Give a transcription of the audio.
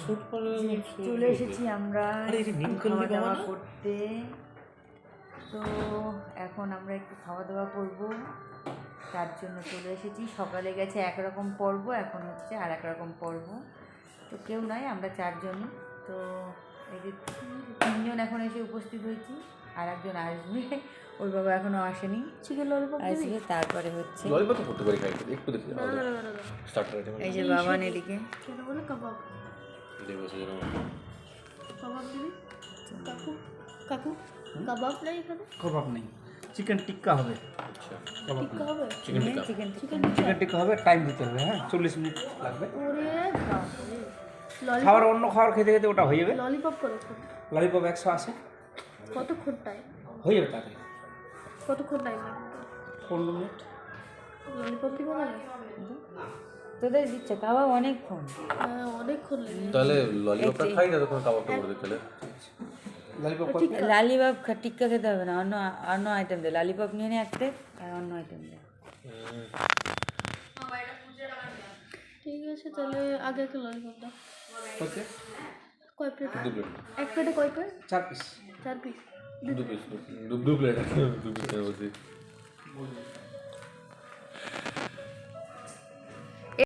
Shoot করে চলে এসেছি আমরা খাওয়া দাওয়া করতে। তো এখন আমরা একটু খাওয়া দাওয়া করব, তার জন্য চলে এসেছি। সকালে গেছে একরকম পর্ব, এখন হচ্ছে আর এক রকম পর্ব। তো কেউ নয়, আমরা চারজনই। তো এই যে তিনজন এখন এসে উপস্থিত হয়েছি, আর একজন আসবে, ওর বাবা এখনও আসেনি। চিকেন ললিপপ আসবে, তারপরে হচ্ছে ললিপপ করতে পারি খাই একটু দেখি স্টার্টার এই যে বাবান এদিকে কেন বলে কাবাব কাবাব দিবি কাকু কাকু কাবাব নাই এখানে কাবাব নেই, চিকেন টিক্কা হবে। আচ্ছা টিক্কা হবে চিকেন টিক্কা চিকেন চিকেন চিকেন টিক্কা হবে, টাইম দিতে হবে। হ্যাঁ, 40 মিনিট লাগবে। ওরে বাপরে খাবার অন্য খাবার খেতে খেতে ওটা হয়ে যাবে। ললিপপ কতক্ষণ ললিপপ 180 কতক্ষণ টাইম হয়ে যাবে তাড়াতাড়ি, কতক্ষণ টাইম লাগবে 15 মিনিট। ললিপপ দিব না তোদের দিচ্ছে কাবাব অনেকক্ষণ। হ্যাঁ অনেকক্ষণ লেগে তাহলে ললিপপটা খাই না, তখন কাবাবটা করে দিতে চলে। ললিপপ লালিপপ টিক্কা খেতে হবে না, অন্য অন্য আইটেম দে। লালিপপ নিয়ে নে একটা, আর অন্য আইটেম দে। ঠিক আছে, তাহলে আগে একটা ললিপপ দাও। ওকে, কয় প্লেট? 2 প্লেট এক প্লেটে কয় plate? 4 piece. 4 piece. 2 piece 2 plate 2 piece বলছি।